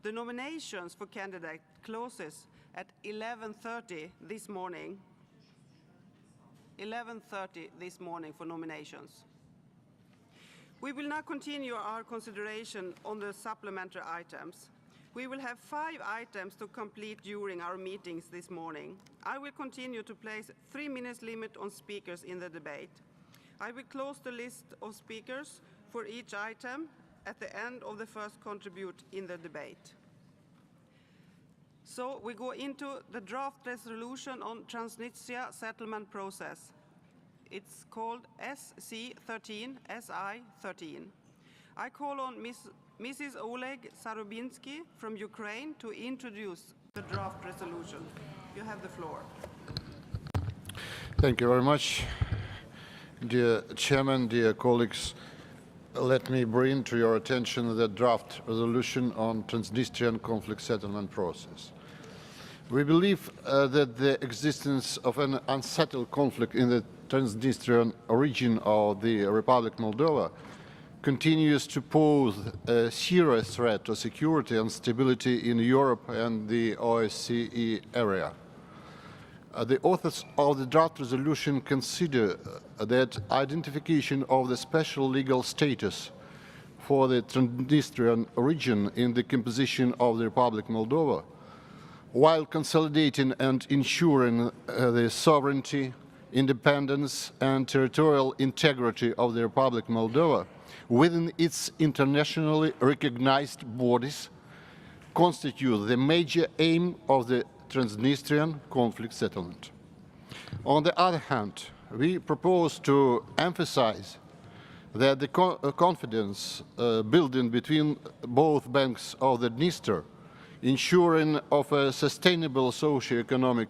The nominations for candidate closes at 11:30 this morning. 11:30 this morning for nominations. We will now continue our consideration on the supplementary items. We will have 5 items to complete during our meetings this morning. I will continue to place 3 minutes limit on speakers in the debate. I will close the list of speakers for each item at the end of the first contribute in the debate. So we go into the draft resolution on Transnistria settlement process. It's called SC13, SI13. I call on Mrs. Oleg Sarubinsky from Ukraine to introduce the draft resolution. You have the floor. Thank you very much. Dear Chairman, dear colleagues, let me bring to your attention the draft resolution on Transnistrian conflict settlement process. We believe that the existence of an unsettled conflict in the Transnistrian region of the Republic of Moldova continues to pose a serious threat to security and stability in Europe and the OSCE area. The authors of the draft resolution consider that identification of the special legal status for the Transnistrian region in the composition of the Republic of Moldova, while consolidating and ensuring the sovereignty, independence and territorial integrity of the Republic of Moldova within its internationally recognized borders, constitute the major aim of the Transnistrian conflict settlement. On the other hand, we propose to emphasize that the confidence building between both banks of the Dniester, ensuring of a sustainable socio-economic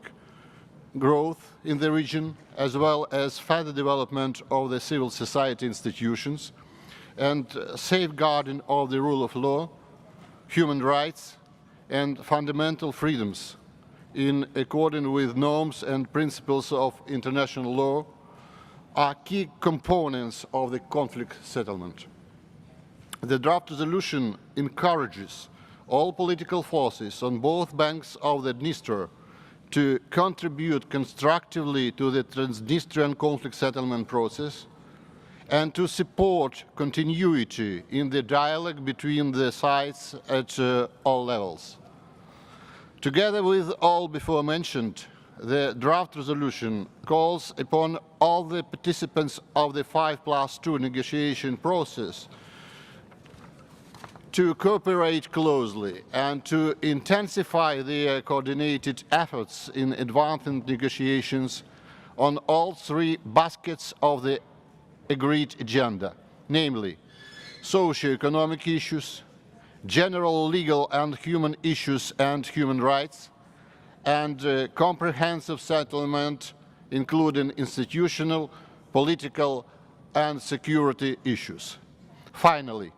growth in the region, as well as further development of the civil society institutions and safeguarding of the rule of law, human rights and fundamental freedoms in accordance with norms and principles of international law are key components of the conflict settlement. The draft resolution encourages all political forces on both banks of the Dniester to contribute constructively to the Transnistrian conflict settlement process and to support continuity in the dialogue between the sides at all levels. Together with all before mentioned, the draft resolution calls upon all the participants of the 5+2 negotiation process to cooperate closely and to intensify their coordinated efforts in advancing negotiations on all 3 baskets of the agreed agenda, namely socio-economic issues, general legal and human issues and human rights, and comprehensive settlement, including institutional, political, and security issues. Finally,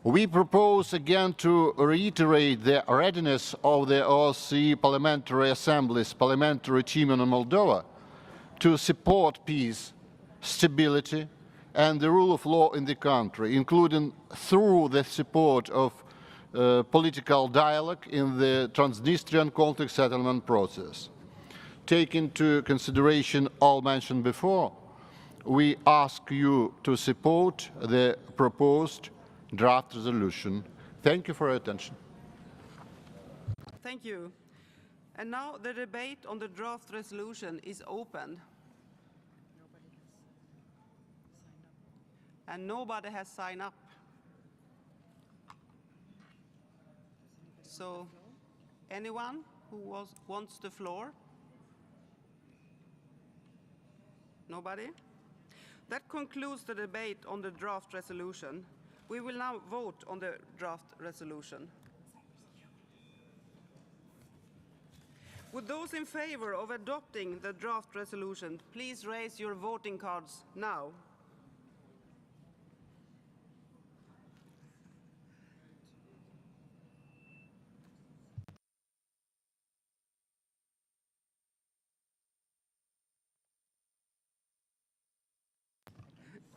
we propose again to reiterate the readiness of the OSCE Parliamentary Assembly's parliamentary team in Moldova to support peace, stability, and the rule of law in the country, including through the support of political dialogue in the Transnistrian conflict settlement process. Taking into consideration all mentioned before, we ask you to support the proposed draft resolution. Thank you for your attention. Thank you. And now the debate on the draft resolution is open. And nobody has signed up. So, anyone who wants the floor? Nobody? That concludes the debate on the draft resolution. We will now vote on the draft resolution. Would those in favor of adopting the draft resolution please raise your voting cards now?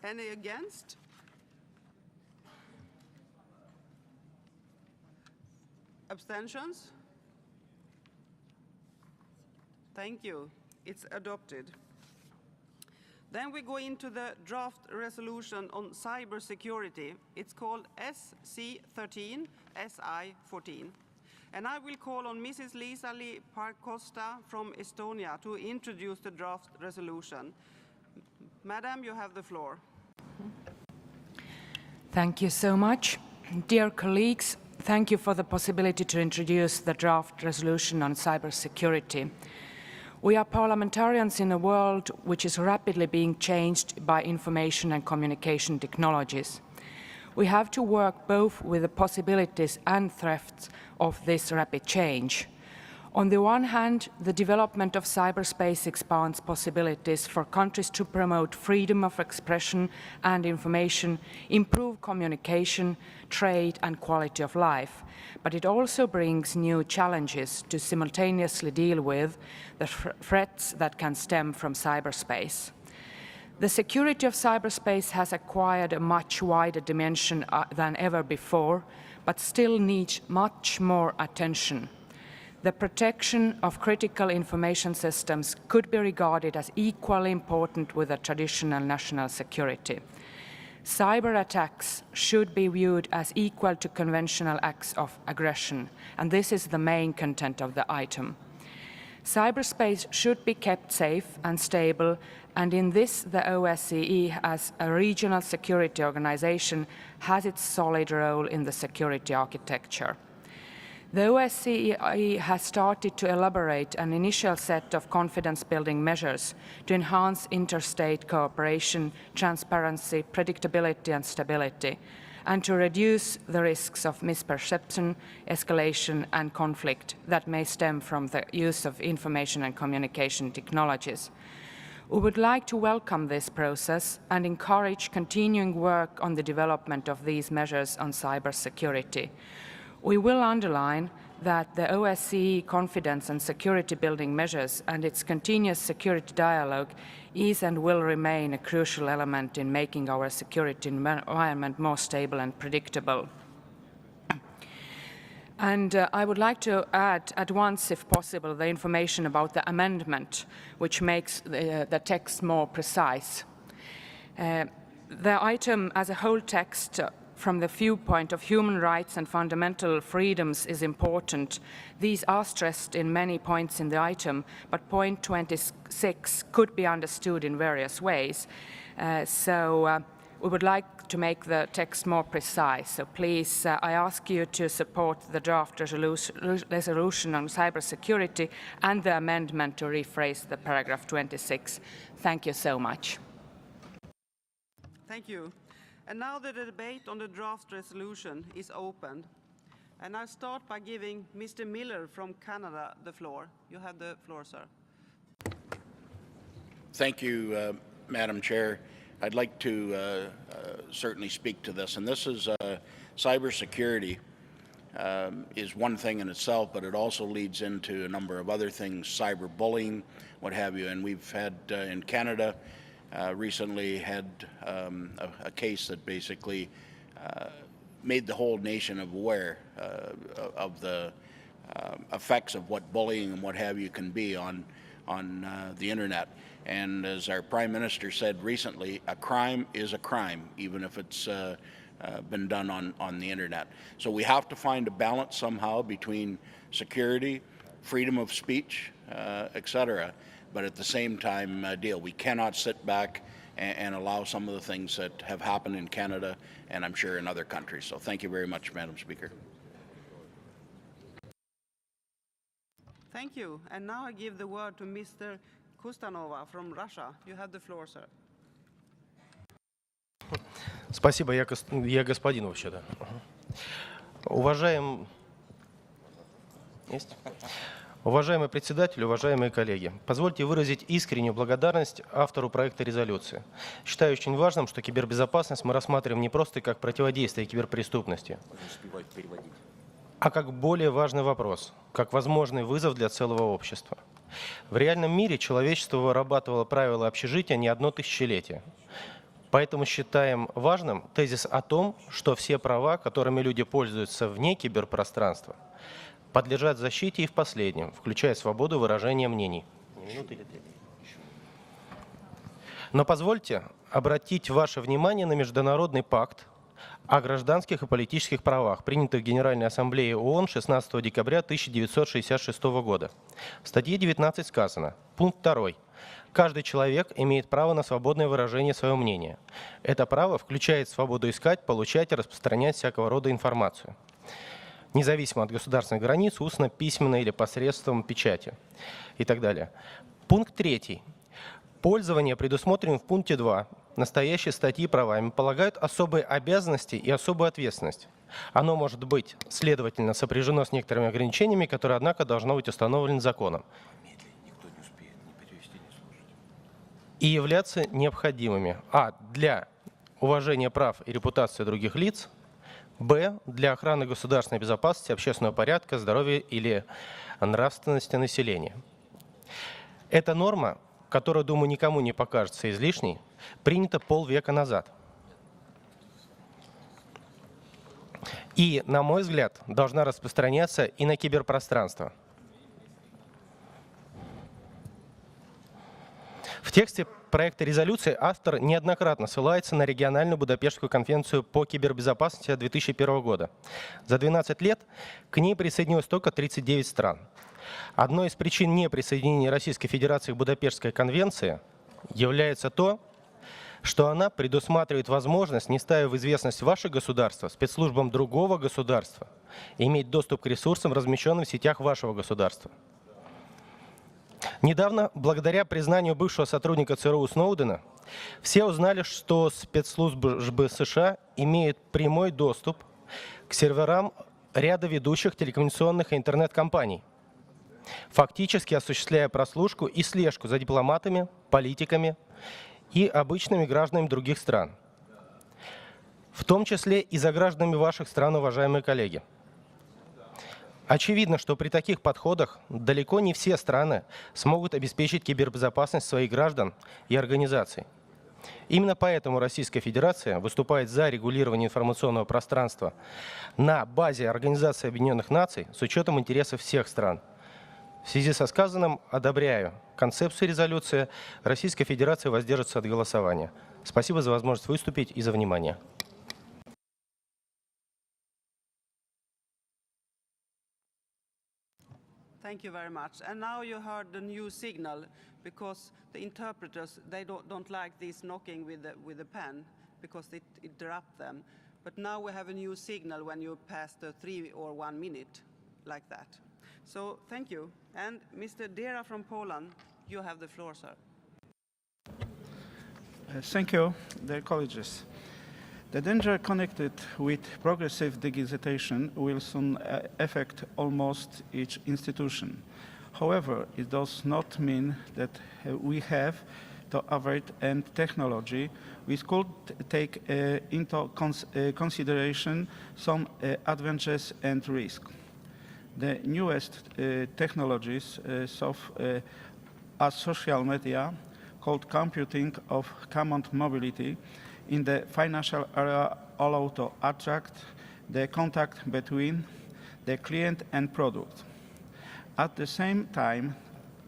Any against? Abstentions? Thank you. It's adopted. Then we go into the draft resolution on cybersecurity. It's called SC13 SI14. And I will call on Mrs. Liisa-Ly Parkosta from Estonia to introduce the draft resolution. Madam, you have the floor. Thank you so much. Dear colleagues, thank you for the possibility to introduce the draft resolution on cybersecurity. We are parliamentarians in a world which is rapidly being changed by information and communication technologies. We have to work both with the possibilities and threats of this rapid change. On the one hand, the development of cyberspace expands possibilities for countries to promote freedom of expression and information, improve communication, trade, and quality of life. But it also brings new challenges to simultaneously deal with the threats that can stem from cyberspace. The security of cyberspace has acquired a much wider dimension than ever before, but still needs much more attention. The protection of critical information systems could be regarded as equally important with the traditional national security. Cyber attacks should be viewed as equal to conventional acts of aggression, and this is the main content of the item. Cyberspace should be kept safe and stable, and in this the OSCE, as a regional security organization, has its solid role in the security architecture. The OSCE has started to elaborate an initial set of confidence-building measures to enhance interstate cooperation, transparency, predictability and stability, and to reduce the risks of misperception, escalation and conflict that may stem from the use of information and communication technologies. We would like to welcome this process and encourage continuing work on the development of these measures on cybersecurity. We will underline that the OSCE confidence and security building measures and its continuous security dialogue is and will remain a crucial element in making our security environment more stable and predictable. And I would like to add at once, if possible, the information about the amendment, which makes the text more precise. The item as a whole text from the viewpoint of human rights and fundamental freedoms is important. These are stressed in many points in the item, but point 26 could be understood in various ways. We would like to make the text more precise. So please, I ask you to support the draft resolution on cybersecurity and the amendment to rephrase the paragraph 26. Thank you so much. Thank you. And now the debate on the draft resolution is opened. And I'll start by giving Mr. Miller from Canada the floor. You have the floor, sir. Thank you, Madam Chair. I'd like to certainly speak to this. And this is cybersecurity is one thing in itself, but it also leads into a number of other things, cyberbullying, what have you. And we've had in Canada, recently had a case that basically made the whole nation aware of the effects of what bullying and what have you can be on the internet. And as our Prime Minister said recently, a crime is a crime, even if it's been done on the internet. So we have to find a balance somehow between security, freedom of speech, etc., but at the same time we cannot sit back and allow some of the things that have happened in Canada and I'm sure in other countries. So thank you very much, Madam Speaker. Thank you. And now I give the word to Mr. Kustanova from Russia. You have the floor, sir. Спасибо, я господин вообще-то. Уважаемый председатель, уважаемые коллеги, позвольте выразить искреннюю благодарность автору проекта резолюции. Считаю очень важным, что кибербезопасность мы рассматриваем не просто как противодействие киберпреступности, а как более важный вопрос, как возможный вызов для целого общества. В реальном мире человечество вырабатывало правила общежития не одно тысячелетие. Поэтому считаем важным тезис о том, что все права, которыми люди пользуются вне киберпространства, подлежат защите и в последнем, включая свободу выражения мнений. Но позвольте обратить ваше внимание на Международный пакт о гражданских и политических правах, принятый в Генеральной Ассамблее ООН 16 декабря 1966 года. В статье 19 сказано, пункт 2. Каждый человек имеет право на свободное выражение своего мнения. Это право включает свободу искать, получать и распространять всякого рода информацию, независимо от государственных границ, устно, письменно или посредством печати и так далее. Пункт 3. Пользование, предусмотренное в пункте 2 настоящей статьи правами, полагают особые обязанности и особую ответственность. Оно может быть, следовательно, сопряжено с некоторыми ограничениями, которые, однако, должны быть установлены законом и являться необходимыми: а. для уважения прав и репутации других лиц, б. для охраны государственной безопасности, общественного порядка, здоровья или нравственности населения. Эта норма, которая, думаю, никому не покажется излишней, принята полвека назад. И, на мой взгляд, должна распространяться и на киберпространство. В тексте проекта резолюции автор неоднократно ссылается на региональную Будапештскую конвенцию по кибербезопасности 2001 года. За 12 лет к ней присоединилось только 39 стран. Одной из причин неприсоединения Российской Федерации к Будапештской конвенции является то, что она предусматривает возможность, не ставя в известность ваше государство, спецслужбам другого государства, иметь доступ к ресурсам, размещенным в сетях вашего государства. Недавно, благодаря признанию бывшего сотрудника ЦРУ Сноудена, все узнали, что спецслужбы США имеют прямой доступ к серверам ряда ведущих телекоммуникационных и интернет-компаний, фактически осуществляя прослушку и слежку за дипломатами, политиками и обычными гражданами других стран, в том числе и за гражданами ваших стран, уважаемые коллеги. Очевидно, что при таких подходах далеко не все страны смогут обеспечить кибербезопасность своих граждан и организаций. Именно поэтому Российская Федерация выступает за регулирование информационного пространства на базе Организации Объединенных Наций с учетом интересов всех стран. В связи со сказанным одобряю концепцию резолюции. Российская Федерация воздержится от голосования. Спасибо за возможность выступить и за внимание. Thank you very much. And now you heard the new signal, because the interpreters, they don't like this knocking with the pen, because it interrupts them. But now we have a new signal when you pass the 3 or 1 minute, like that. So thank you. And Mr. Dera from Poland, you have the floor, sir. Thank you, dear colleagues. The danger connected with progressive digitization will soon affect almost each institution. However, it does not mean that we have to avoid any technology. We could take into consideration some advantages and risks. The newest technologies as social media, called computing of common mobility, in the financial area allow to attract the contact between the client and product. At the same time,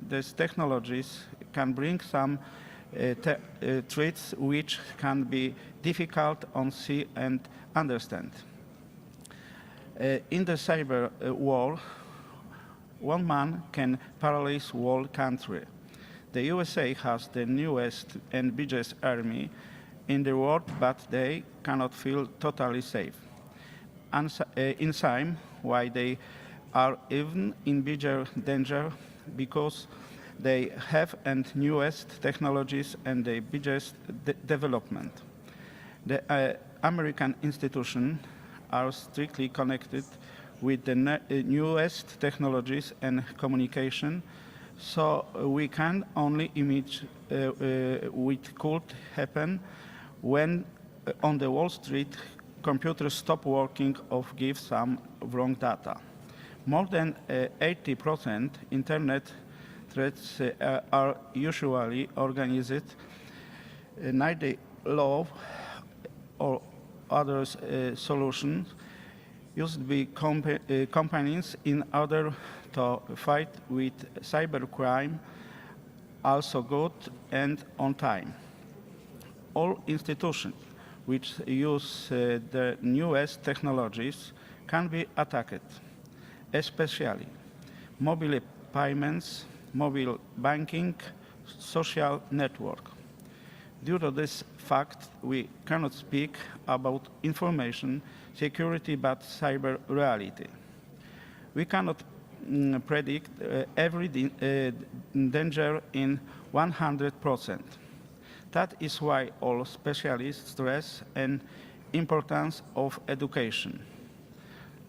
these technologies can bring some threats which can be difficult to see and understand. In the cyber war, one man can paralyze whole country. The USA has the newest and biggest army in the world, but they cannot feel totally safe. In time, why they are even in bigger danger, because they have the newest technologies and the biggest development. The American institutions are strictly connected with the newest technologies and communication, so we can only imagine what could happen when on the Wall Street computers stop working or give some wrong data. More than 80% internet threats are usually organized neither law or other solutions used by companies in order to fight with cybercrime also good and on time. All institutions which use the newest technologies can be attacked, especially mobile payments, mobile banking, social network. Due to this fact, we cannot speak about information security but cyber reality. We cannot predict every danger in 100%. That is why all specialists stress the importance of education.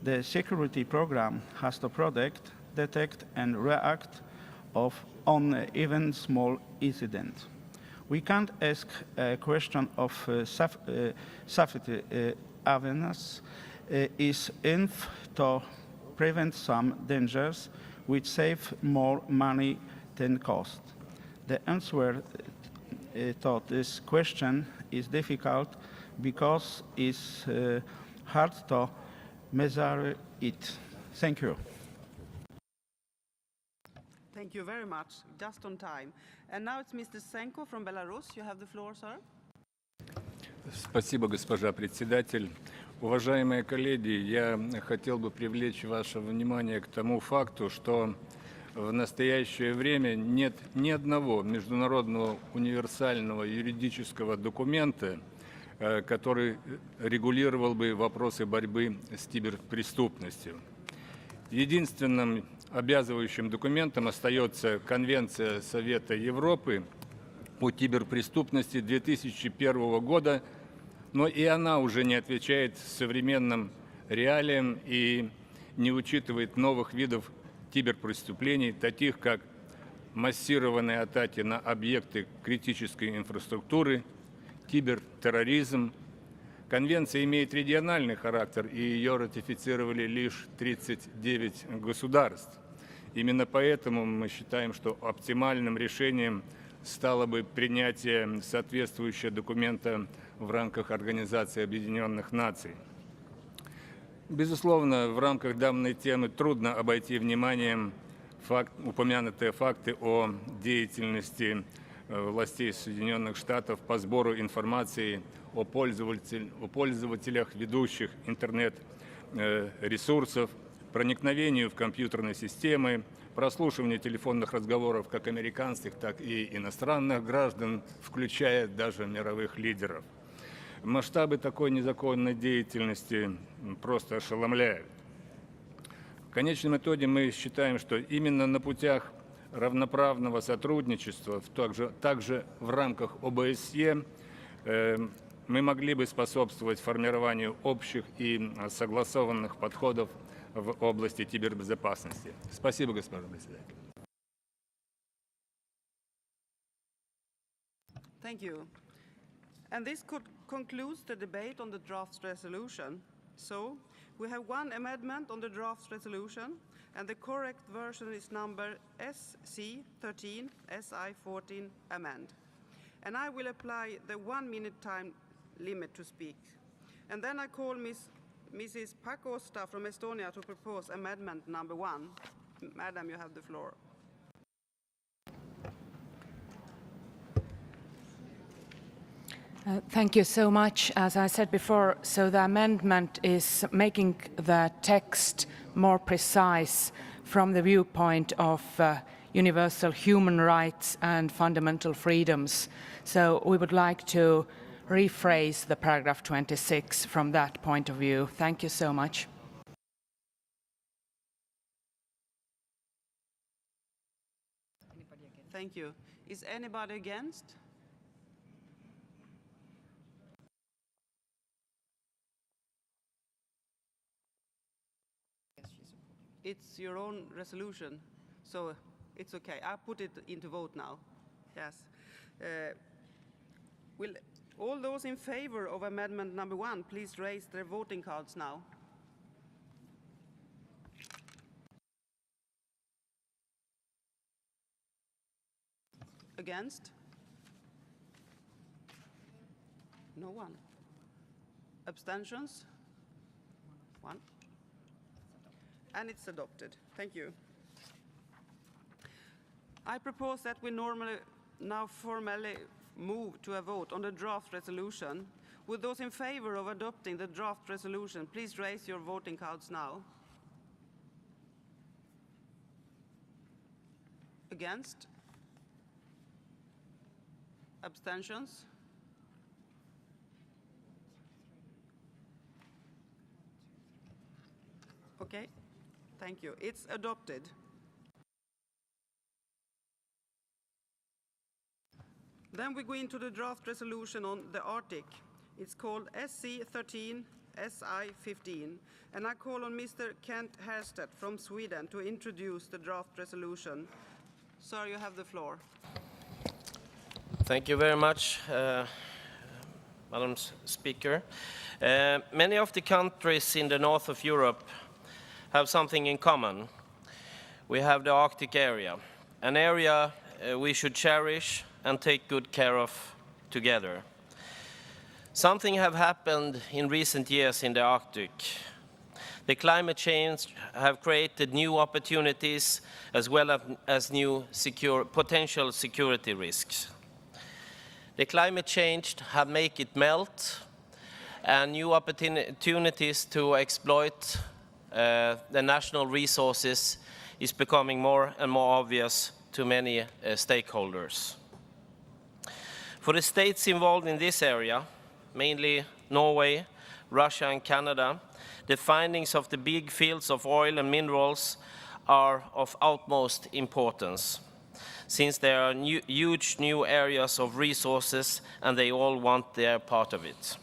The security program has to protect, detect, and react on even small incidents. We can't ask a question of safety awareness is enough to prevent some dangers which save more money than cost. The answer to this question is difficult because it's hard to measure it. Thank you. Thank you very much. Just on time. And now it's Mr. Senko from Belarus. You have the floor, sir. Спасибо, госпожа председатель. Уважаемые коллеги, я хотел бы привлечь ваше внимание к тому факту, что в настоящее время нет ни одного международного универсального юридического документа, который регулировал бы вопросы борьбы с киберпреступностью. Единственным обязывающим документом остается Конвенция Совета Европы по киберпреступности 2001 года, но и она уже не отвечает современным реалиям и не учитывает новых видов киберпреступлений, таких как массированные атаки на объекты критической инфраструктуры, кибертерроризм. Конвенция имеет региональный характер, и ее ратифицировали лишь 39 государств. Именно поэтому мы считаем, что оптимальным решением стало бы принятие соответствующего документа в рамках Организации Объединенных Наций. Безусловно, в рамках данной темы трудно обойти вниманием упомянутые факты о деятельности властей Соединенных Штатов по сбору информации о пользователях ведущих интернет-ресурсов, проникновению в компьютерные системы, прослушиванию телефонных разговоров как американских, так и иностранных граждан, включая даже мировых лидеров. Масштабы такой незаконной деятельности просто ошеломляют. В конечном итоге мы считаем, что именно на путях равноправного сотрудничества, также в рамках ОБСЕ, мы могли бы способствовать формированию общих и согласованных подходов в области кибербезопасности. Спасибо, господин председатель. Thank you. And this concludes the debate on the draft resolution. So, we have one amendment on the draft resolution, and the correct version is number SC13 SI14 amend. And I will apply the 1 minute time limit to speak. And then I call Mrs. Pakosta from Estonia to propose amendment number 1. Madam, you have the floor. Thank you so much. As I said before, so the amendment is making the text more precise from the viewpoint of universal human rights and fundamental freedoms. So we would like to rephrase the paragraph 26 from that point of view. Thank you so much. Thank you. Is anybody against? It's your own resolution, so it's okay. I put it into vote now. Yes. Will all those in favor of amendment number 1 please raise their voting cards now? Against? No one. Abstentions? One. And it's adopted. Thank you. I propose that we now formally move to a vote on the draft resolution. Would those in favor of adopting the draft resolution please raise your voting cards now? Against? Abstentions? Okay, thank you. It's adopted. Then we go into the draft resolution on the Arctic. It's called SC13 SI15, and I call on Mr. Kent Härstedt from Sweden to introduce the draft resolution. Sir, you have the floor. Thank you very much, Madam Speaker. Many of the countries in the north of Europe have something in common. We have the Arctic area, an area we should cherish and take good care of together. Something have happened in recent years in the Arctic. The climate change have created new opportunities as well as new potential security risks. The climate change have made it melt, and new opportunities to exploit the national resources is becoming more and more obvious to many stakeholders. For the states involved in this area, mainly Norway, Russia and Canada, the findings of the big fields of oil and minerals are of utmost importance, since there are huge new areas of resources and they all want their part of it.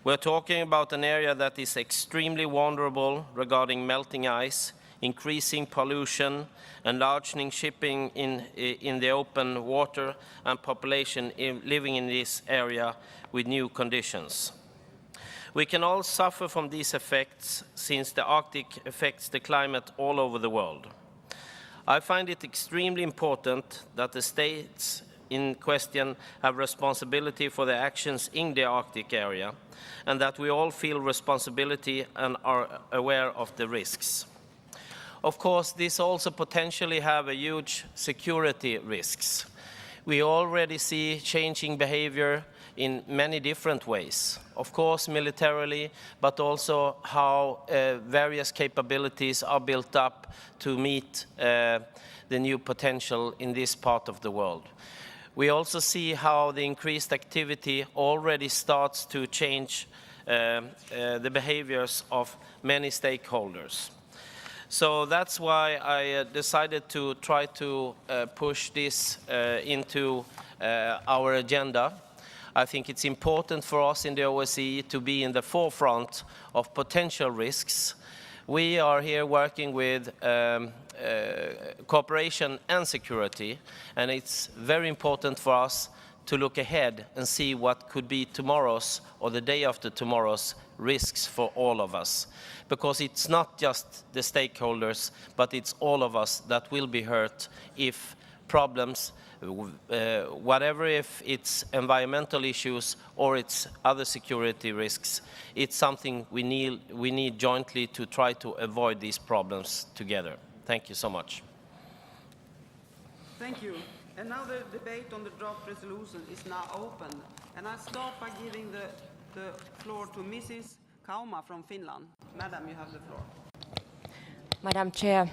We're talking about an area that is extremely vulnerable regarding melting ice, increasing pollution, enlarging shipping in the open water, and population living in this area with new conditions. We can all suffer from these effects since the Arctic affects the climate all over the world. I find it extremely important that the states in question have responsibility for the actions in the Arctic area, and that we all feel responsibility and are aware of the risks. Of course, this also potentially have a huge security risks. We already see changing behavior in many different ways. Of course, militarily, but also how various capabilities are built up to meet the new potential in this part of the world. We also see how the increased activity already starts to change the behaviors of many stakeholders. So that's why I decided to try to push this into our agenda. I think it's important for us in the OSCE to be in the forefront of potential risks. We are here working with cooperation and security, and it's very important for us to look ahead and see what could be tomorrow's or the day after tomorrow's risks for all of us. Because it's not just the stakeholders, but it's all of us that will be hurt if problems, whatever, if it's environmental issues or it's other security risks, it's something we need jointly to try to avoid these problems together. Thank you so much. Thank you. And now the debate on the draft resolution is now open. And I start by giving the floor to Mrs. Kauma from Finland. Madam, you have the floor. Madam Chair,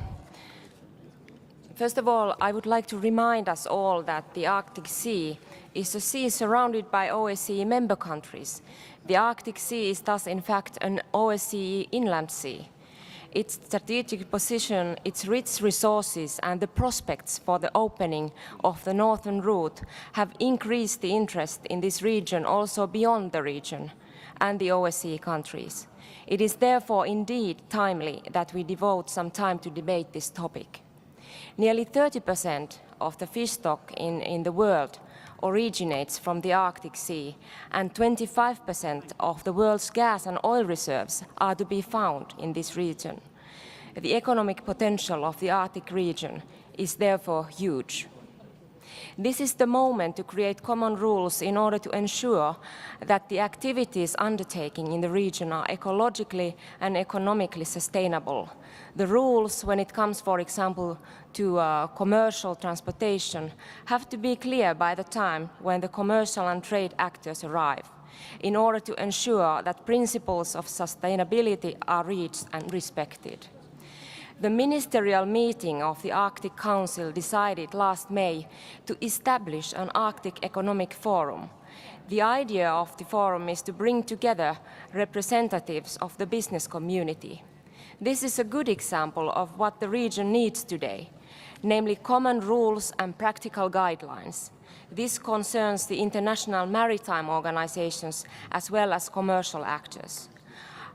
first of all, I would like to remind us all that the Arctic Sea is a sea surrounded by OSCE member countries. The Arctic Sea is thus, in fact, an OSCE inland sea. Its strategic position, its rich resources, and the prospects for the opening of the northern route have increased the interest in this region also beyond the region and the OSCE countries. It is therefore indeed timely that we devote some time to debate this topic. Nearly 30% of the fish stock in the world originates from the Arctic Sea, and 25% of the world's gas and oil reserves are to be found in this region. The economic potential of the Arctic region is therefore huge. This is the moment to create common rules in order to ensure that the activities undertaken in the region are ecologically and economically sustainable. The rules, when it comes, for example, to commercial transportation, have to be clear by the time when the commercial and trade actors arrive, in order to ensure that principles of sustainability are reached and respected. The ministerial meeting of the Arctic Council decided last May to establish an Arctic Economic Forum. The idea of the forum is to bring together representatives of the business community. This is a good example of what the region needs today, namely common rules and practical guidelines. This concerns the international maritime organizations as well as commercial actors.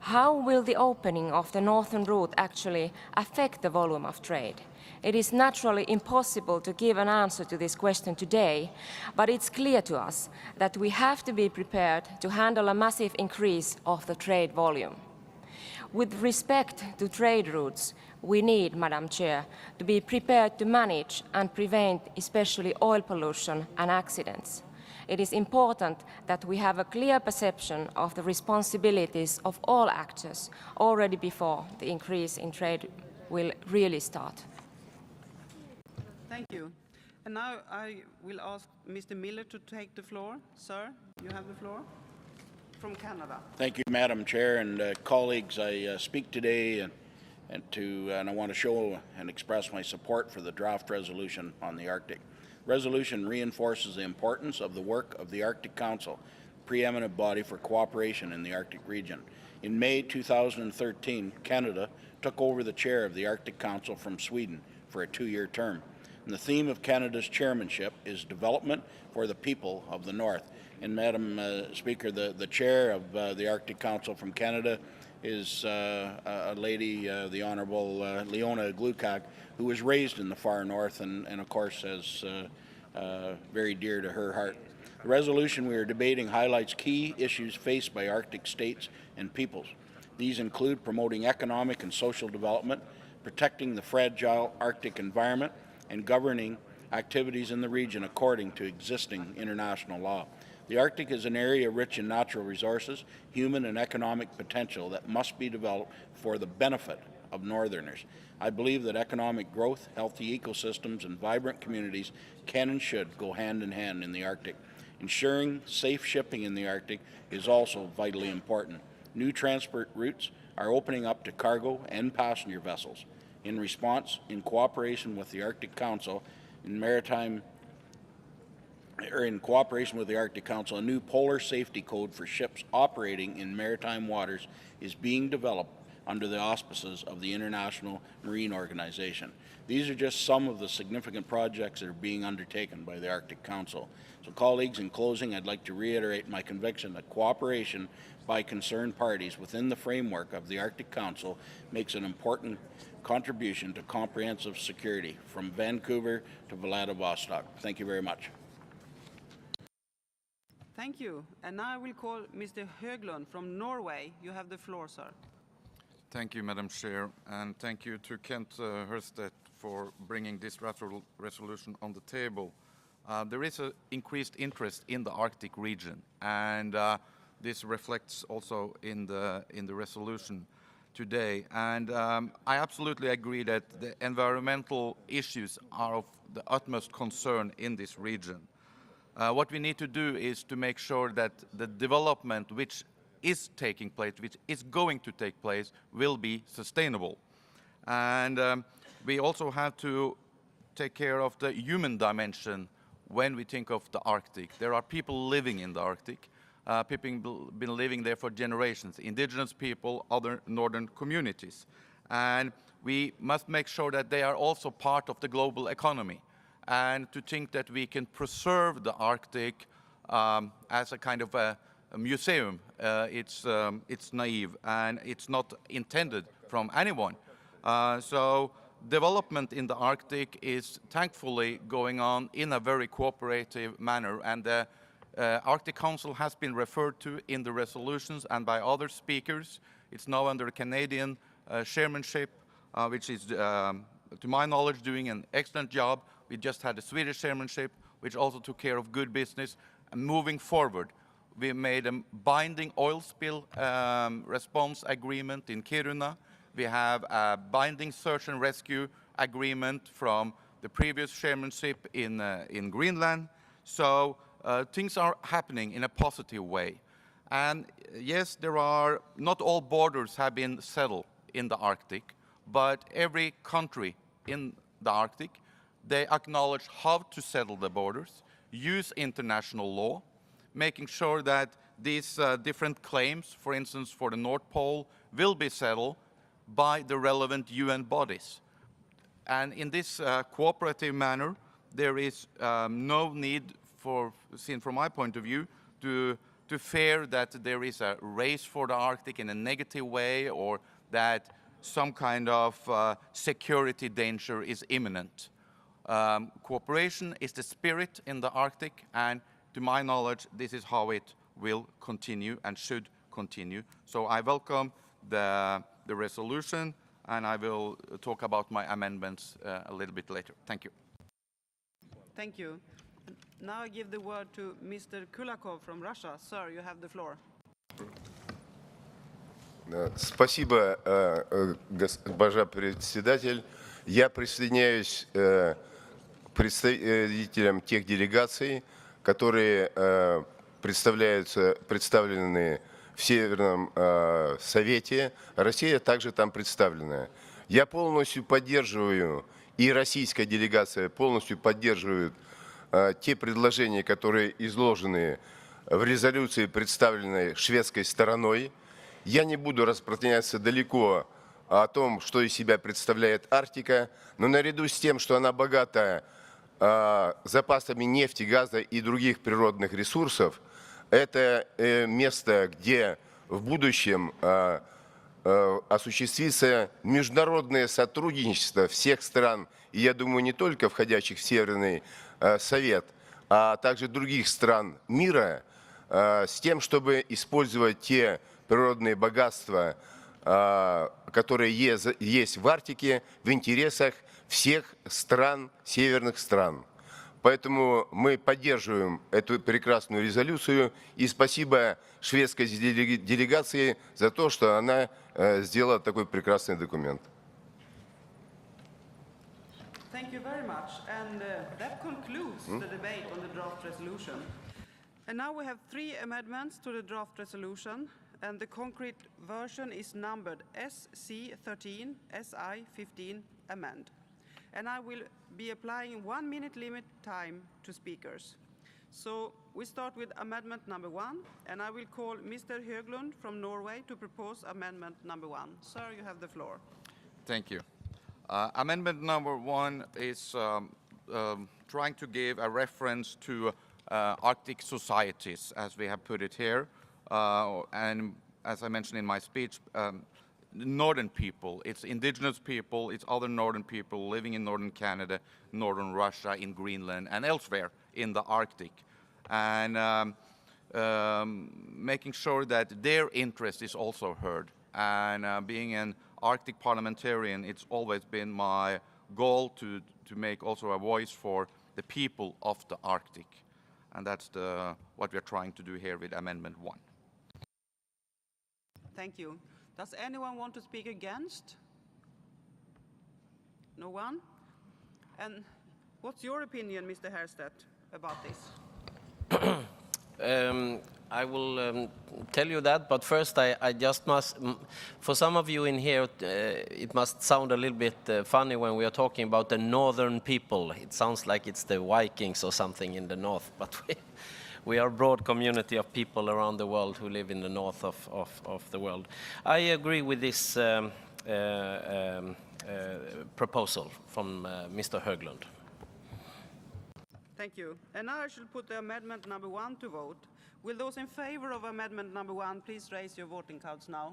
How will the opening of the northern route actually affect the volume of trade? It is naturally impossible to give an answer to this question today, but it's clear to us that we have to be prepared to handle a massive increase of the trade volume. With respect to trade routes, we need, Madam Chair, to be prepared to manage and prevent especially oil pollution and accidents. It is important that we have a clear perception of the responsibilities of all actors already before the increase in trade will really start. Thank you. And now I will ask Mr. Miller to take the floor. Sir, you have the floor. From Canada. Thank you, Madam Chair, and colleagues. I speak today and I want to show and express my support for the draft resolution on the Arctic. Resolution reinforces the importance of the work of the Arctic Council, preeminent body for cooperation in the Arctic region. In May 2013, Canada took over the chair of the Arctic Council from Sweden for a 2-year term. And the theme of Canada's chairmanship is development for the people of the North. And Madam Speaker, the chair of the Arctic Council from Canada is a lady, the Honourable Leona Glukak, who was raised in the far north and of course is very dear to her heart. The resolution we are debating highlights key issues faced by Arctic states and peoples. These include promoting economic and social development, protecting the fragile Arctic environment, and governing activities in the region according to existing international law. The Arctic is an area rich in natural resources, human and economic potential that must be developed for the benefit of Northerners. I believe that economic growth, healthy ecosystems, and vibrant communities can and should go hand in hand in the Arctic. Ensuring safe shipping in the Arctic is also vitally important. New transport routes are opening up to cargo and passenger vessels. In response, in cooperation with the Arctic Council, in cooperation with the Arctic Council, a new polar safety code for ships operating in maritime waters is being developed under the auspices of the International Marine Organization. These are just some of the significant projects that are being undertaken by the Arctic Council. So colleagues, in closing, I'd like to reiterate my conviction that cooperation by concerned parties within the framework of the Arctic Council makes an important contribution to comprehensive security from Vancouver to Vladivostok. Thank you very much. Thank you. And now I will call Mr. Höglund from Norway. You have the floor, sir. Thank you, Madam Chair, and thank you to Kent Hurstedt for bringing this resolution on the table. There is an increased interest in the Arctic region, and this reflects also in the resolution today. And I absolutely agree that the environmental issues are of the utmost concern in this region. What we need to do is to make sure that the development which is taking place, which is going to take place, will be sustainable. And we also have to take care of the human dimension when we think of the Arctic. There are people living in the Arctic. People been living there for generations, indigenous people, other northern communities. And we must make sure that they are also part of the global economy. And to think that we can preserve the Arctic as a kind of a museum, it's naive and it's not intended from anyone. So development in the Arctic is thankfully going on in a very cooperative manner, and the Arctic Council has been referred to in the resolutions and by other speakers. It's now under Canadian chairmanship, which is, to my knowledge, doing an excellent job. We just had the Swedish chairmanship. which also took care of good business. And moving forward, we made a binding oil spill response agreement in Kiruna. We have a binding search and rescue agreement from the previous chairmanship in Greenland. So things are happening in a positive way. And yes, not all borders have been settled in the Arctic, but every country in the Arctic, they acknowledge how to settle the borders, use international law, making sure that these different claims, for instance, for the North Pole, will be settled by the relevant UN bodies. And in this cooperative manner, there is no need seen from my point of view, to fear that there is a race for the Arctic in a negative way, or that some kind of security danger is imminent. Cooperation is the spirit in the Arctic, and to my knowledge, this is how it will continue and should continue. So I welcome the resolution, and I will talk about my amendments a little bit later. Thank you. Thank you. Now I give the word to Mr. Kulakov from Russia. Sir, you have the floor. Спасибо, госпожа председатель. Я присоединяюсь к представителям тех делегаций, которые представлены в Северном Совете. Россия также там представлена. Я полностью поддерживаю, и российская делегация полностью поддерживает те предложения, которые изложены в резолюции, представленной шведской стороной. Я не буду распространяться далеко о том, что из себя представляет Арктика, но наряду с тем, что она богата запасами нефти, газа и других природных ресурсов, это место, где в будущем осуществится международное сотрудничество всех стран, и я думаю, не только входящих в Северный Совет, а также других стран мира, с тем, чтобы использовать те природные богатства, которые есть в Арктике, в интересах всех стран, северных стран. Поэтому мы поддерживаем эту прекрасную резолюцию, и спасибо шведской делегации за то, что она сделала такой прекрасный документ. Thank you very much. And that concludes the debate on the draft resolution. And now we have 3 amendments to the draft resolution, and the concrete version is numbered SC13, SI15 amend. And I will be applying 1 minute limit time to speakers. So we start with amendment number 1, and I will call Mr. Höglund from Norway to propose amendment number 1. Sir, you have the floor. Thank you. Amendment number 1 is trying to give a reference to Arctic societies, as we have put it here. And as I mentioned in my speech, northern people, it's indigenous people, it's other northern people living in northern Canada, northern Russia, in Greenland, and elsewhere in the Arctic. And making sure that their interest is also heard. And being an Arctic parliamentarian, it's always been my goal to make also a voice for the people of the Arctic. And that's what we're trying to do here with Amendment 1. Thank you. Does anyone want to speak against? No one? And what's your opinion, Mr. Herstedt, about this? I will tell you that, but first I just must, for some of you in here, it must sound a little bit funny when we are talking about the northern people. It sounds like it's the Vikings or something in the north, but we are a broad community of people around the world who live in the north of the world. I agree with this proposal from Mr. Höglund. Thank you. And now I shall put the amendment number 1 to vote. Will those in favor of amendment number 1 please raise your voting cards now?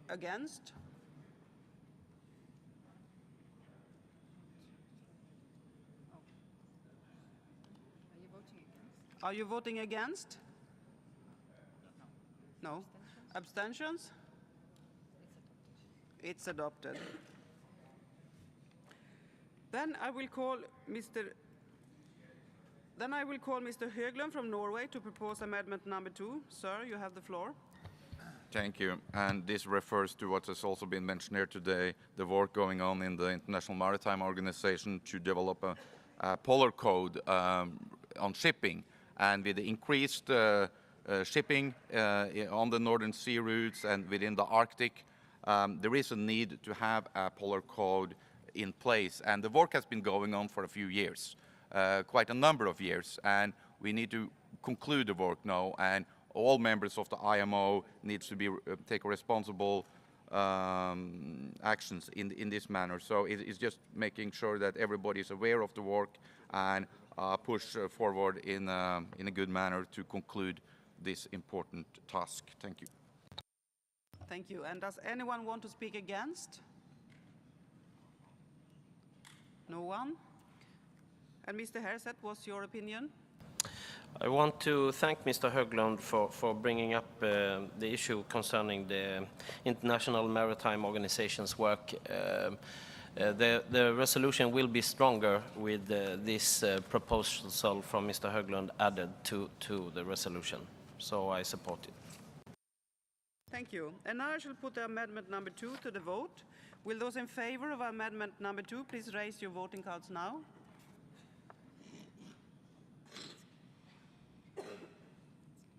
Against? Are you voting against? No. Abstentions? It's adopted. Then I will call Mr. Höglund from Norway to propose amendment number 2. Sir, you have the floor. Thank you. And this refers to what has also been mentioned here today, the work going on in the International Maritime Organization to develop a polar code on shipping. And with the increased shipping on the Northern Sea routes and within the Arctic, there is a need to have a polar code in place. And the work has been going on for a few years, quite a number of years. And we need to conclude the work now. And all members of the IMO needs to be take responsible actions in this manner. So it's just making sure that everybody is aware of the work and push forward in a good manner to conclude this important task. Thank you. Thank you. And does anyone want to speak against? No one? And Mr. Herseth, what's your opinion? I want to thank Mr. Höglund for bringing up the issue concerning the International Maritime Organization's work. The resolution will be stronger with this proposal from Mr. Höglund added to the resolution. So I support it. Thank you. And now I shall put amendment number 2 to the vote. Will those in favor of amendment number 2 please raise your voting cards now?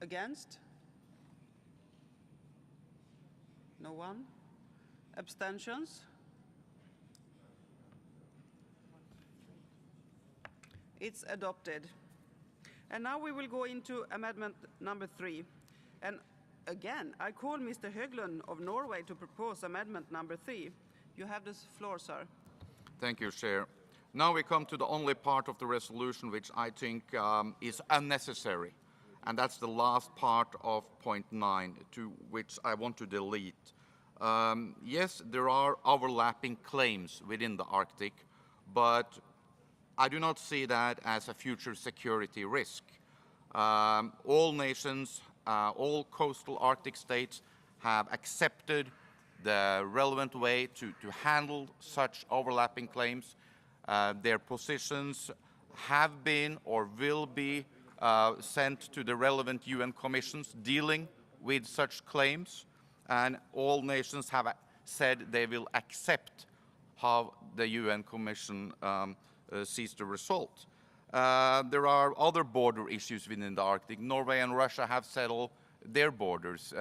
Against? No one? Abstentions? It's adopted. And now we will go into amendment number 3. And again, I call Mr. Höglund of Norway to propose amendment number 3. You have the floor, sir. Thank you, Chair. Now we come to the only part of the resolution which I think is unnecessary. And that's the last part of point 9, to which I want to delete. Yes, there are overlapping claims within the Arctic, but I do not see that as a future security risk. All nations, all coastal Arctic states have accepted the relevant way to handle such overlapping claims. Their positions have been or will be sent to the relevant UN commissions dealing with such claims, and all nations have said they will accept how the UN Commission sees the result. There are other border issues within the Arctic. Norway and Russia have settled their borders.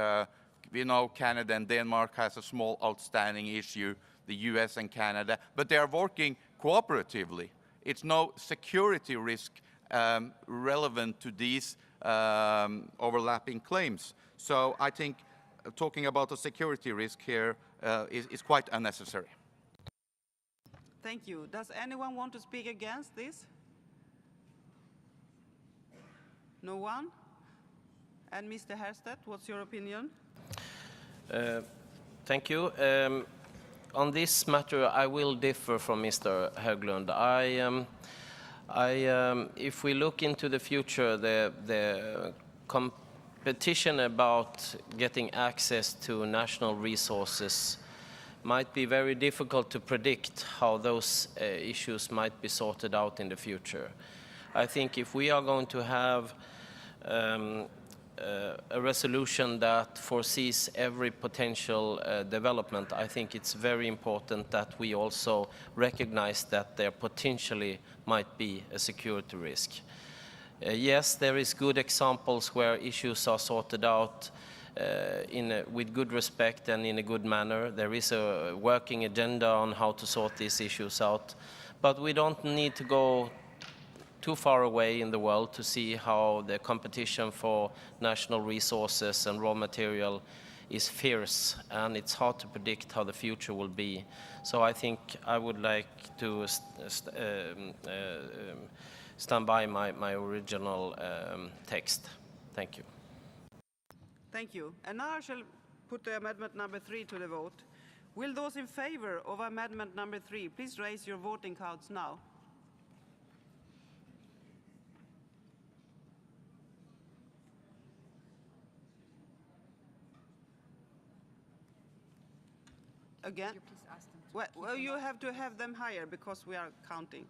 We know Canada and Denmark has a small outstanding issue, the US and Canada, but they are working cooperatively. It's no security risk relevant to these overlapping claims. So I think talking about a security risk here is quite unnecessary. Thank you. Does anyone want to speak against this? No one? And Mr. Herseth, what's your opinion? Thank you. On this matter, I will differ from Mr. Höglund. If we look into the future, the competition about getting access to national resources might be very difficult to predict how those issues might be sorted out in the future. I think if we are going to have a resolution that foresees every potential development, I think it's very important that we also recognize that there potentially might be a security risk. Yes, there is good examples where issues are sorted out with good respect and in a good manner. There is a working agenda on how to sort these issues out, but we don't need to go too far away in the world to see how the competition for national resources and raw material is fierce, and it's hard to predict how the future will be. So I think I would like to stand by my original text. Thank you. Thank you. And now I shall put the amendment number 3 to the vote. Will those in favor of amendment number 3 please raise your voting cards now? Again? Well, you have to have them higher because we are counting.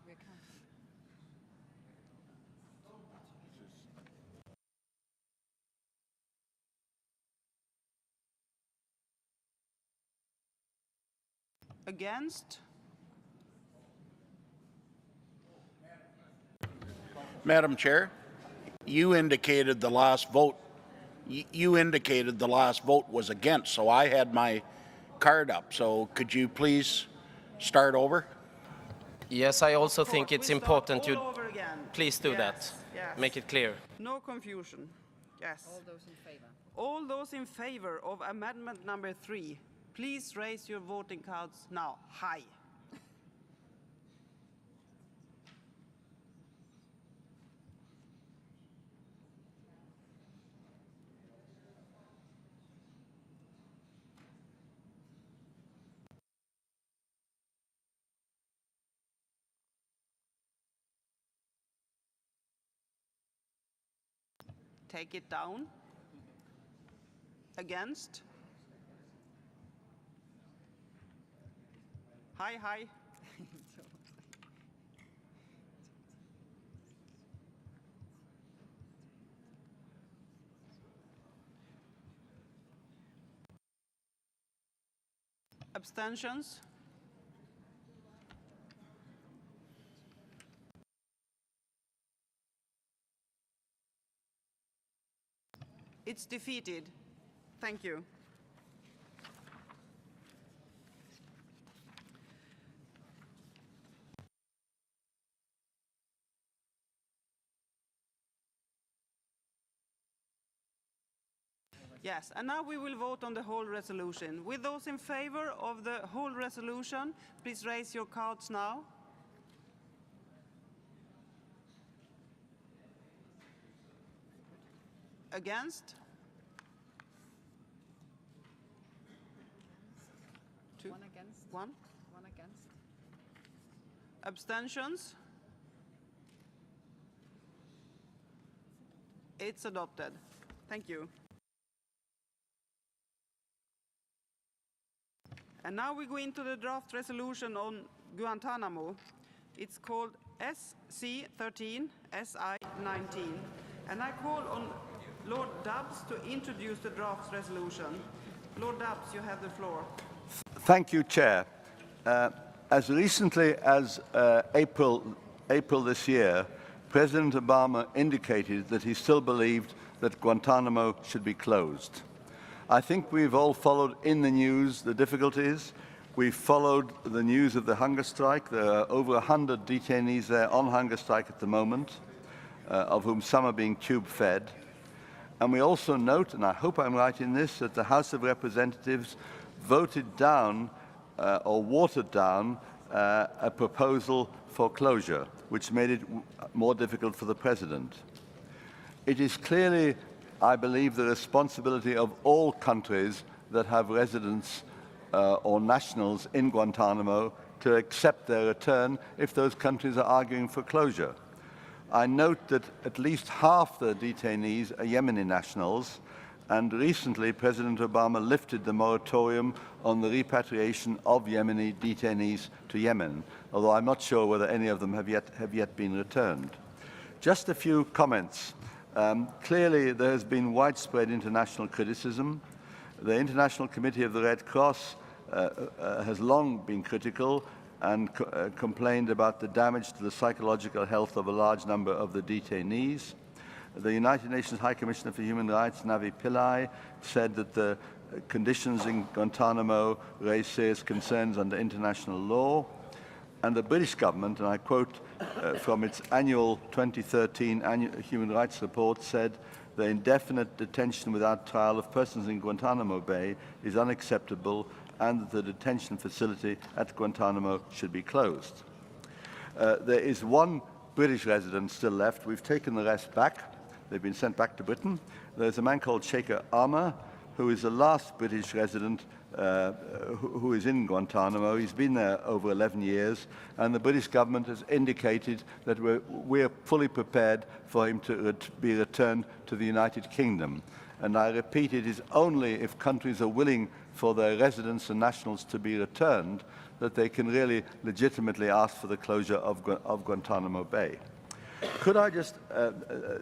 Against? Madam Chair, you indicated the last vote. You indicated the last vote was against, so I had my card up. So could you please start over? Yes, I also think it's important you All over again. please do Yes, that. yes. Make it clear. No confusion. Yes. All those in favor. All those in favor of amendment number 3, please raise your voting cards now. High. Take it down. Against? High, high. Abstentions? It's defeated. Thank you. Yes, and now we will vote on the whole resolution. With those in favor of the whole resolution, please raise your cards now. Against? 2. 1 against. 1 against. Abstentions? It's adopted. Thank you. And now we go into the draft resolution on Guantanamo. It's called SC13 SI19. And I call on Lord Dubs to introduce the draft resolution. Lord Dubs, you have the floor. Thank you, Chair. As recently as April this year, President Obama indicated that he still believed that Guantanamo should be closed. I think we've all followed in the news the difficulties. We've followed the news of the hunger strike. There are over 100 detainees there on hunger strike at the moment, of whom some are being tube-fed. And we also note, and I hope I'm right in this, that the House of Representatives voted down or watered down a proposal for closure, which made it more difficult for the President. It is clearly, I believe, the responsibility of all countries that have residents or nationals in Guantanamo to accept their return if those countries are arguing for closure. I note that at least half the detainees are Yemeni nationals, and recently President Obama lifted the moratorium on the repatriation of Yemeni detainees to Yemen, although I'm not sure whether any of them have yet been returned. Just a few comments. Clearly, there has been widespread international criticism. The International Committee of the Red Cross has long been critical and complained about the damage to the psychological health of a large number of the detainees. The United Nations High Commissioner for Human Rights, Navi Pillai, said that the conditions in Guantanamo raise serious concerns under international law. And the British government, and I quote from its annual 2013 Human Rights Report, said the indefinite detention without trial of persons in Guantanamo Bay is unacceptable and that the detention facility at Guantanamo should be closed. There is one British resident still left. We've taken the rest back. They've been sent back to Britain. There's a man called Shaker Armour, who is the last British resident who is in Guantanamo. He's been there over 11 years, and the British government has indicated that we're fully prepared for him to be returned to the United Kingdom. And I repeat, it is only if countries are willing for their residents and nationals to be returned that they can really legitimately ask for the closure of Guantanamo Bay. Could I just,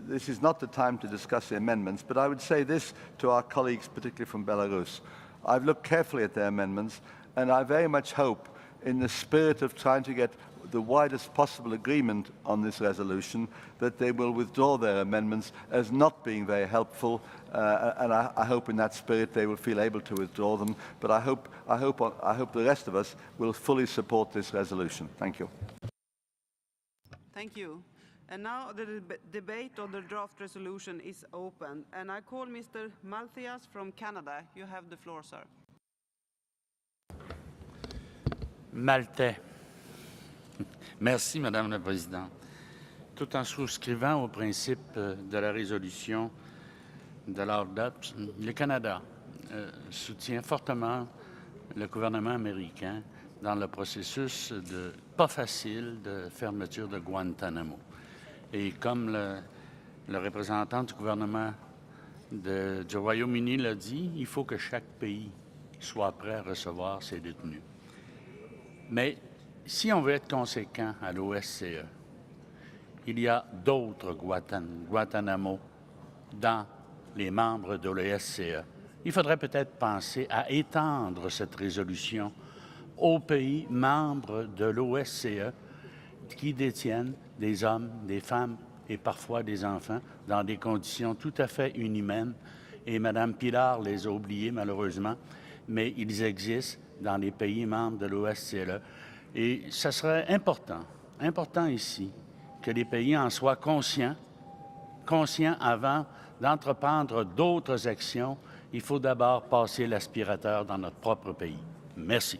this is not the time to discuss the amendments, but I would say this to our colleagues, particularly from Belarus. I've looked carefully at their amendments, and I very much hope, in the spirit of trying to get the widest possible agreement on this resolution, that they will withdraw their amendments as not being very helpful, and I hope in that spirit they will feel able to withdraw them. But I hope the rest of us will fully support this resolution. Thank you. Thank you. And now the debate on the draft resolution is open. And I call Mr. Malthias from Canada. You have the floor, sir. Maltais. Merci, Madame la Présidente. Tout en souscrivant au principe de la résolution de Lord Dubs, le Canada soutient fortement le gouvernement américain dans le processus pas facile de fermeture de Guantanamo. Et comme le représentant du gouvernement du Royaume-Uni l'a dit, il faut que chaque pays soit prêt à recevoir ses détenus. Mais si on veut être conséquent à l'OSCE, il y a d'autres Guantanamo dans les membres de l'OSCE. Il faudrait peut-être penser à étendre cette résolution aux pays membres de l'OSCE qui détiennent des hommes, des femmes et parfois des enfants dans des conditions tout à fait inhumaines. Et Mme Pilar les a oubliés, malheureusement, mais ils existent dans les pays membres de l'OSCE. Et ce serait important ici, que les pays en soient conscients avant d'entreprendre d'autres actions. Il faut d'abord passer l'aspirateur dans notre propre pays. Merci.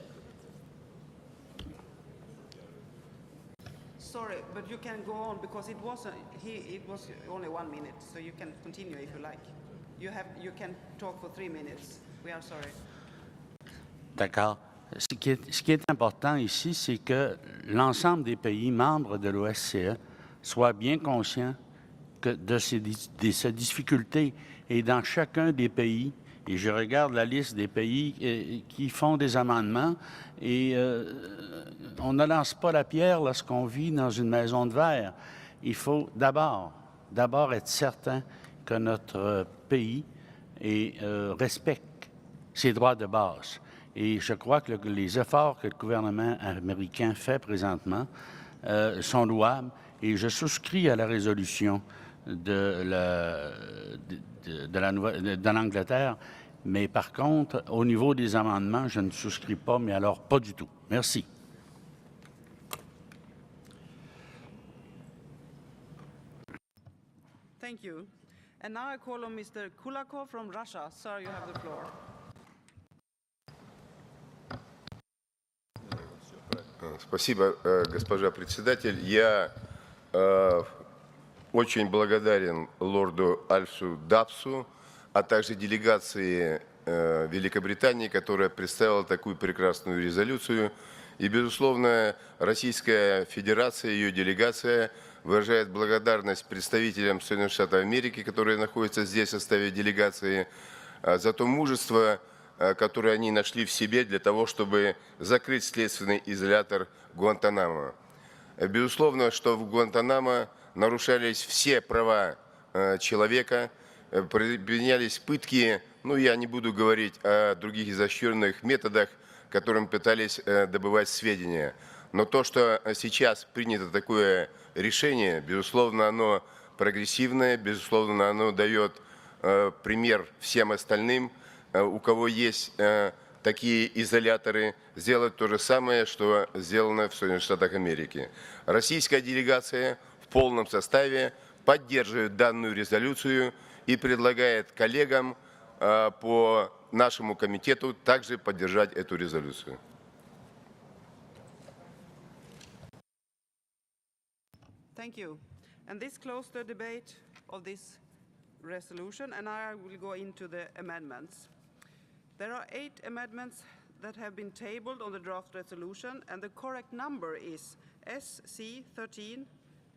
Sorry, but you can go on because it was only 1 minute, so you can continue if you like. You can talk for 3 minutes. We are sorry. D'accord. Ce qui est important ici, c'est que l'ensemble des pays membres de l'OSCE soient bien conscients de ces difficultés. Et dans chacun des pays, et je regarde la liste des pays qui font des amendements, et on ne lance pas la pierre lorsqu'on vit dans une maison de verre. Il faut d'abord être certain que notre pays respecte ses droits de base. Et je crois que les efforts que le gouvernement américain fait présentement sont louables. Et je souscris à la résolution de l'Angleterre. Mais par contre, au niveau des amendements, je ne souscris pas, mais alors pas du tout. Merci. Thank you. And now I call on Mr. Kulakov from Russia. Sir, you have the floor. Спасибо, госпожа председатель. Я очень благодарен лорду Альфу Дабсу, а также делегации Великобритании, которая представила такую прекрасную резолюцию. И, безусловно, Российская Федерация, ее делегация выражает благодарность представителям Соединенных Штатов Америки, которые находятся здесь в составе делегации, за то мужество, которые они нашли в себе для того, чтобы закрыть следственный изолятор Гуантанамо. Безусловно, что в Гуантанамо нарушались все права человека, применялись пытки, я не буду говорить о других изощренных методах, которым пытались добывать сведения. Но то, что сейчас принято такое решение, безусловно, оно прогрессивное, безусловно, оно дает пример всем остальным, у кого есть такие изоляторы, сделать то же самое, что сделано в Соединенных Штатах Америки. Российская делегация в полном составе поддерживает данную резолюцию и предлагает коллегам по нашему комитету также поддержать эту резолюцию. Thank you. And this closed the debate of this resolution, and I will go into the amendments. There are 8 amendments that have been tabled on the draft resolution, and the correct number is SC13,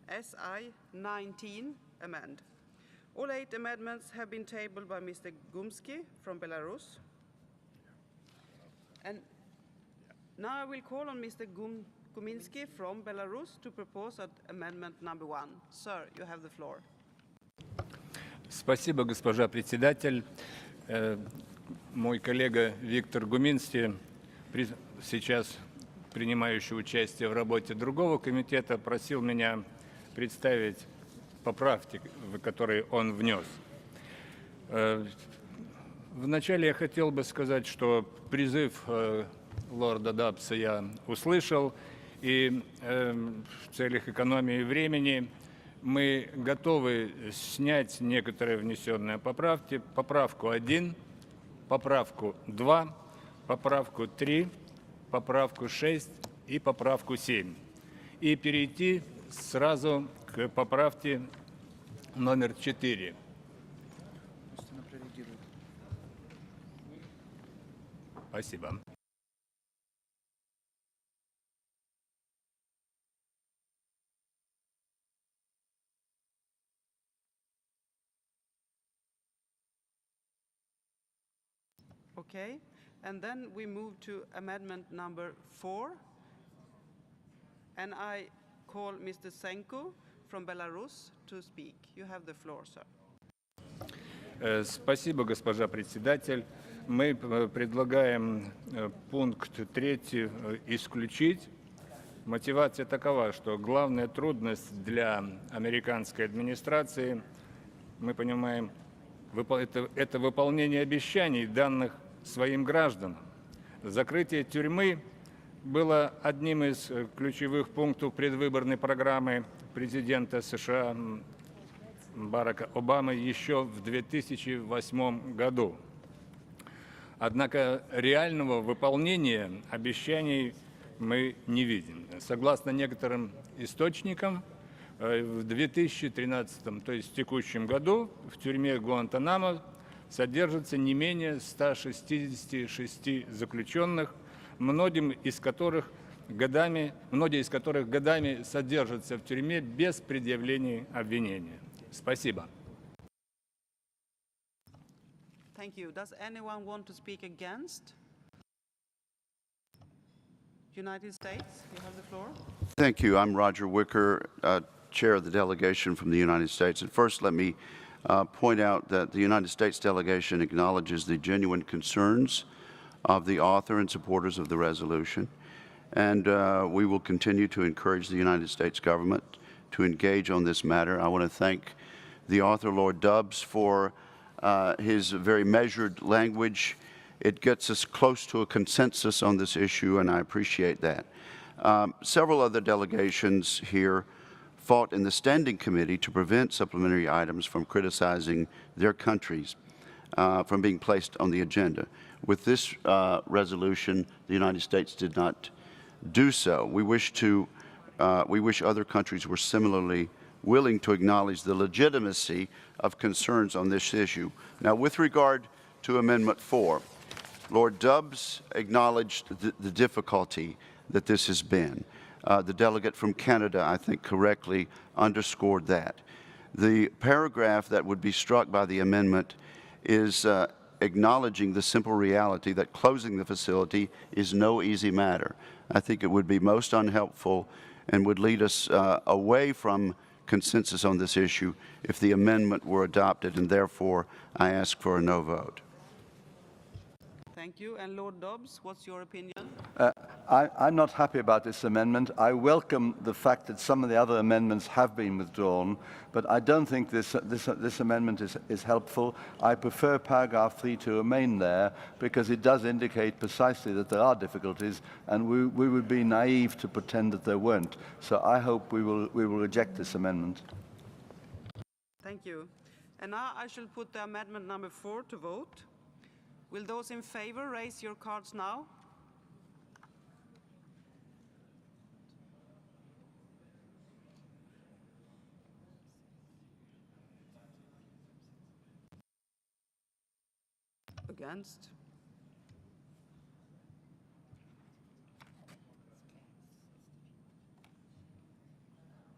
SI19 amend. All 8 amendments have been tabled by Mr. Gumsky from Belarus. And now I will call on Mr. Guminsky from Belarus to propose amendment number 1. Sir, you have the floor. Спасибо, госпожа председатель. Мой коллега Виктор Гуминский, сейчас принимающий участие в работе другого комитета, просил меня представить поправки, которые он внес. Вначале я хотел бы сказать, что призыв лорда Дабса я услышал, и в целях экономии времени мы готовы снять некоторые внесенные поправки. Поправку 1, поправку 2, поправку 3, поправку 6 и поправку 7. И перейти сразу к поправке номер 4. Спасибо. Okay, and then we move to amendment number 4. And I call Mr. Senko from Belarus to speak. You have the floor, sir. Спасибо, госпожа председатель. Мы предлагаем пункт 3 исключить. Мотивация такова, что главная трудность для американской администрации, мы понимаем, это выполнение обещаний, данных своим гражданам. Закрытие тюрьмы было одним из ключевых пунктов предвыборной программы президента США Барака Обамы еще в 2008 году. Однако реального выполнения обещаний мы не видим. Согласно некоторым источникам, в 2013, то есть в текущем году, в тюрьме Гуантанамо содержится не менее 166 заключенных, многие из которых годами содержатся в тюрьме без предъявления обвинения. Спасибо. Thank you. Does anyone want to speak against? United States, you have the floor. Thank you. I'm Roger Wicker, chair of the delegation from the United States. And first, let me point out that the United States delegation acknowledges the genuine concerns of the author and supporters of the resolution. And we will continue to encourage the United States government to engage on this matter. I want to thank the author, Lord Dubs, for his very measured language. It gets us close to a consensus on this issue, and I appreciate that. Several other delegations here fought in the Standing Committee to prevent supplementary items from criticizing their countries from being placed on the agenda. With this resolution, the United States did not do so. We wish other countries were similarly willing to acknowledge the legitimacy of concerns on this issue. Now, with regard to Amendment 4, Lord Dubs acknowledged the difficulty that this has been. The delegate from Canada, I think, correctly underscored that. The paragraph that would be struck by the amendment is acknowledging the simple reality that closing the facility is no easy matter. I think it would be most unhelpful and would lead us away from consensus on this issue if the amendment were adopted, and therefore I ask for a no vote. Thank you. And Lord Dobbs, what's your opinion? I'm not happy about this amendment. I welcome the fact that some of the other amendments have been withdrawn, but I don't think this amendment is helpful. I prefer paragraph 3 to remain there because it does indicate precisely that there are difficulties, and we would be naive to pretend that there weren't. So I hope we will reject this amendment. Thank you. And now I shall put the amendment number 4 to vote. Will those in favor raise your cards now? Against?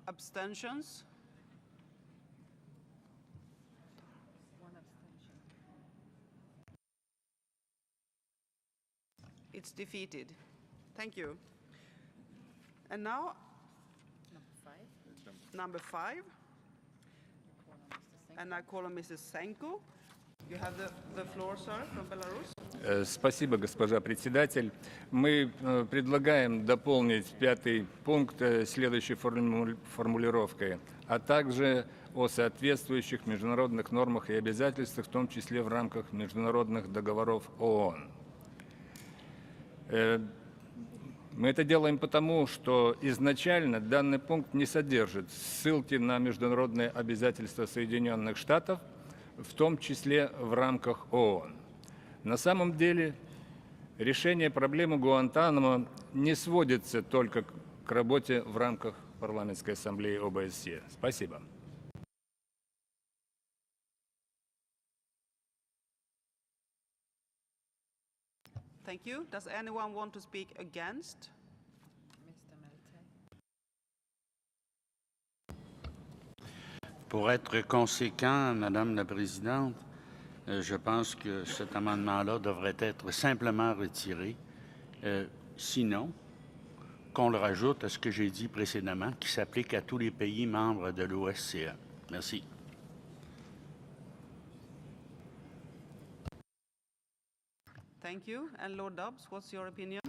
Abstentions? It's defeated. Thank you. And now, number 5. And I call on Mrs. Senko. You have the floor, sir, from Belarus. Спасибо, госпожа председатель. Мы предлагаем дополнить 5-й пункт следующей формулировкой, а также о соответствующих международных нормах и обязательствах, в том числе в рамках международных договоров ООН. Мы это делаем потому, что изначально данный пункт не содержит ссылки на международные обязательства Соединенных Штатов, в том числе в рамках ООН. На самом деле решение проблемы Гуантанамо не сводится только к работе в рамках Парламентской ассамблеи ОБСЕ. Спасибо. Thank you. Does anyone want to speak against? Pour être conséquent, Madame la Présidente, je pense que cet amendement-là devrait être simplement retiré. Sinon, qu'on le rajoute à ce que j'ai dit précédemment, qui s'applique à tous les pays membres de l'OSCE. Merci. Thank you. And Lord Dobbs, what's your opinion?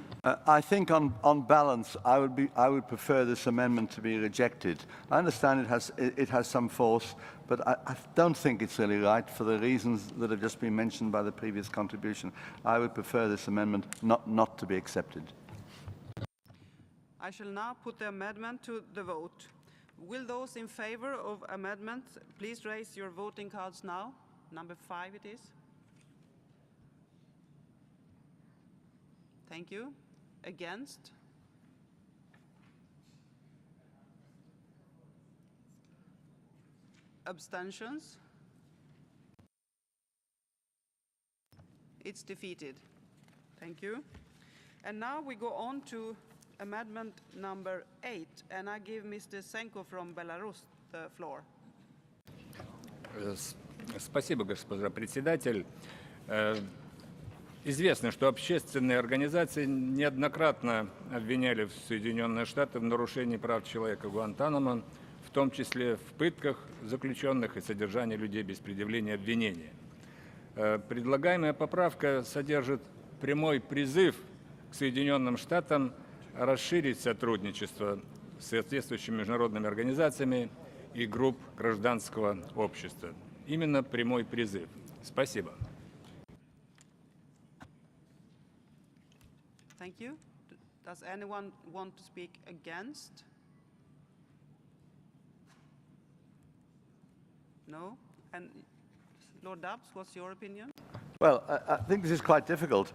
I think on balance, I would prefer this amendment to be rejected. I understand it has some force, but I don't think it's really right for the reasons that have just been mentioned by the previous contribution. I would prefer this amendment not to be accepted. I shall now put the amendment to the vote. Will those in favor of amendment please raise your voting cards now? Number 5 it is. Thank you. Against? Abstentions? It's defeated. Thank you. And now we go on to amendment number 8, and I give Mr. Senko from Belarus the floor. Спасибо, госпожа председатель. Известно, что общественные организации неоднократно обвиняли Соединенные Штаты в нарушении прав человека Гуантанамо, в том числе в пытках заключенных и содержании людей без предъявления обвинения. Предлагаемая поправка содержит прямой призыв к Соединенным Штатам расширить сотрудничество с соответствующими международными организациями и групп гражданского общества. Именно прямой призыв. Спасибо. Thank you. Does anyone want to speak against? No? And Lord Dobbs, what's your opinion? Well, I think this is quite difficult.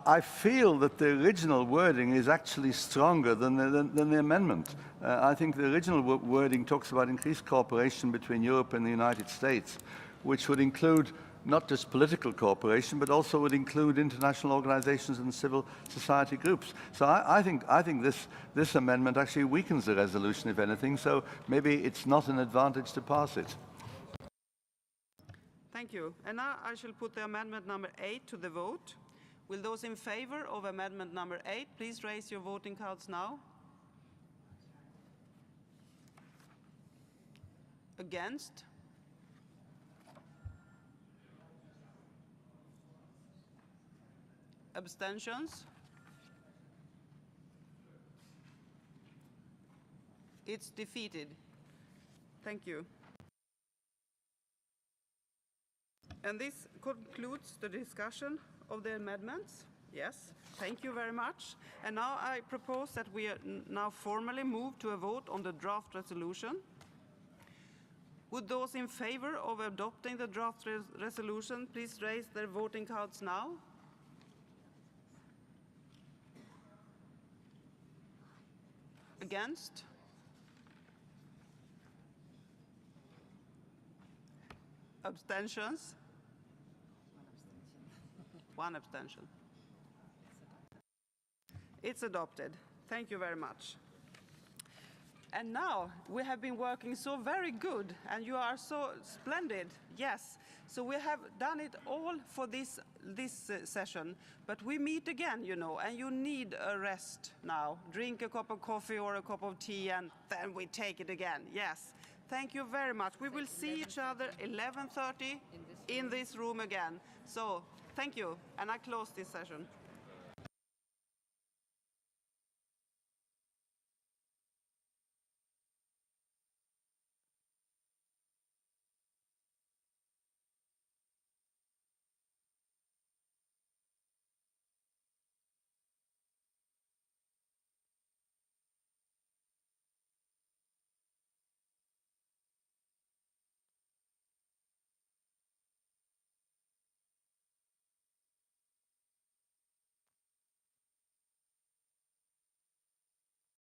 I feel that the original wording is actually stronger than the amendment. I think the original wording talks about increased cooperation between Europe and the United States, which would include not just political cooperation, but also would include international organizations and civil society groups. So I think this amendment actually weakens the resolution, if anything, so maybe it's not an advantage to pass it. Thank you. And now I shall put the amendment number 8 to the vote. Will those in favor of amendment number 8 please raise your voting cards now? Against? Abstentions? It's defeated. Thank you. And this concludes the discussion of the amendments. Yes, thank you very much. And now I propose that we now formally move to a vote on the draft resolution. Would those in favor of adopting the draft resolution please raise their voting cards now? Against? Abstentions? One abstention. It's adopted. Thank you very much. And now we have been working so very good, and you are so splendid. Yes. So we have done it all for this session, but we meet again, you know, and you need a rest now. Drink a cup of coffee or a cup of tea, and then we take it again. Yes. Thank you very much. We will see each other 11:30 in this room again. So thank you, and I close this session.